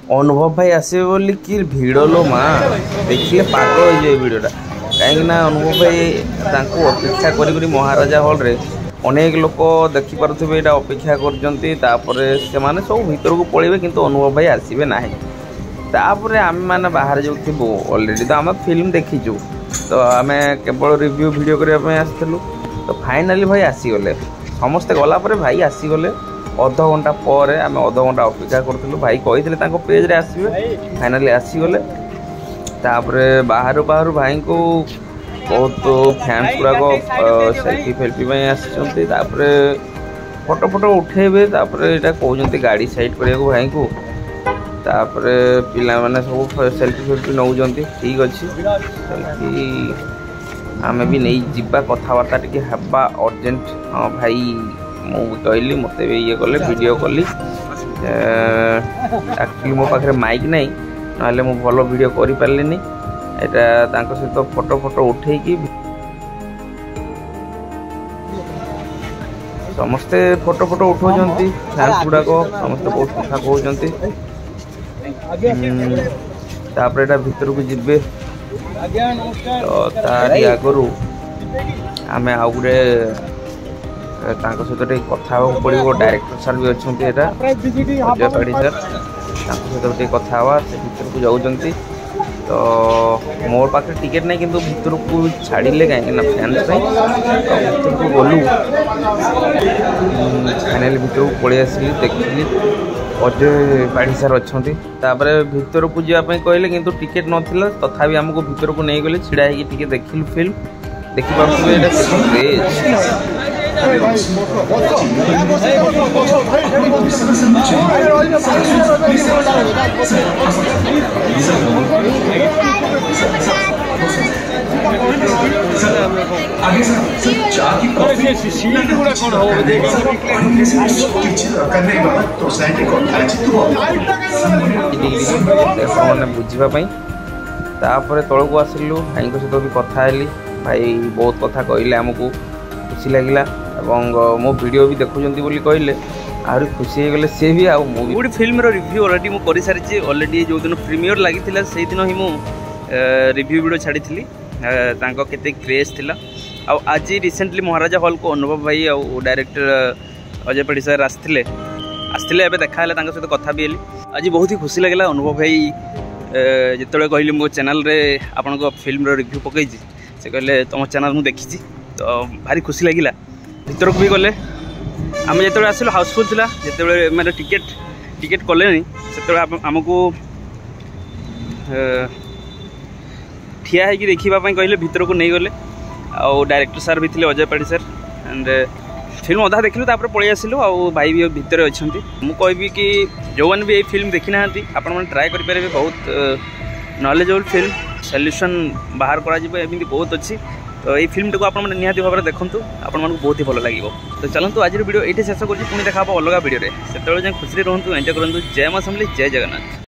अनुभव भाई आसवे बोली कि भिड़ लो माँ देखिए पागल हो भिडटा कहीं अनुभव भाई अपेक्षा करी महाराजा हॉल रे अनेक लोक देखिपे यहाँ अपेक्षा कर सब भीतर को पड़े किंतु अनुभव भाई आसवे ना तापर आम मैंने बाहर जो थी अलरेडी तो आम फिल्म देखीचु तो आम केवल रिव्यू वीडियो करने आसलु तो फाइनाली भाई आसीगले समस्ते गलापर भाई आसीगले अध घंटा पर आम अध घंटा अपेक्षा करूँ भाई कही पेज रे आसवे फाइनाली आसीगले तापर बाहर बाहर भाई को बहुत फैंस गुड़ाक सेल्फी फेल्फी आसपर फोटो फोटो उठेबे यहाँ कहते गाड़ी साइड करने भाई को तापर पिला माने सब सेल्फी फेल्फी नौ ठीक अच्छे सेल्फी आम भी नहीं जीवा कथबार्ता टी हवा अर्जेंट हाँ भाई मुझे कहली मत ये कले वीडियो कली एक्चुअली मो पाखे माइक नहीं ना मु भल वीडियो कर पारे यहाँ सहित फोटो फोटो उठे समस्ते फोटो फोटो उठाऊँ फैंस गुड़ाक समस्ते बहुत कथा कहते तापर एटा भीतर को जीवे तो तारी आगु आम आउ गोटे सहित कथा पड़ो डायरेक्टर सर भी अच्छा अजय पाढ़ी सर सहित कथा हवा से भीतर को जाऊँच तो मोर पाखे टिकेट नहीं किंतु भीतर को छाड़िले कहीं फैंस भीतर को गलु फाइनाली भीतर को पलि आसली देखिली अजय पाढ़ी सर अच्छा भीतर को जावाई कहले किंतु टिकेट नाला तथापि आमको भीतर को नहीं गले छिड़ा होगी देखिलु फिल्म देखिपे बुझापी तापर तल को आसिलु भाई सहित भी कथा भाई बहुत कथा कहले आमको खुशी लगिला मो वीडियो भी देखुंती बोली कहले आहरी खुशी हो गले सी भी आगे फिल्म रिव्यू अलरेडी मुझे सारी अलरेडी जो दिन प्रीमियर लगी से दिन ही मुझे रिव्यू वीडियो छाड़ी केते क्रेज थिला आज रिसेंटली महाराजा हॉल को अनुभव भाई और डायरेक्टर अजय पाढ़ी सर आसते देखा सहित कथा भी आज बहुत ही खुशी लगे अनुभव भाई जिते कहली मो चैनल रे आपण फिल्म रिव्यू पकई से कहले तुम चैनल मुझे देखी तो भारी खुशी लगिला भीतर को भी गले आम जो आसलु हाउसफुल था जिते मैंने टिकेट कले से आमको ठिया है देखापी कहले भीतर को नहीं गले आउ डायरेक्टर सर भी थे अजय पाढ़ी सर एंड फिल्म अधा देखिलु तापर पलि आसिलु आउ भाई भी भीतर अच्छा मुझे कहबी कि जो मैंने भी ये फिल्म देखी ना आपण मैंने ट्राए करेंगे बहुत नॉलेजेबल फिल्म सॉल्यूशन बाहर करा बहुत अच्छी तो ये फिल्म को आपने निहाती भाव में देखूँ आपको बहुत ही भल लगे तो चलतु आज वीडियो ये शेष कर देखा अलग वीडियो से खुशी रहूँ एंजॉय करूँ जय मां समली जय जगन्नाथ।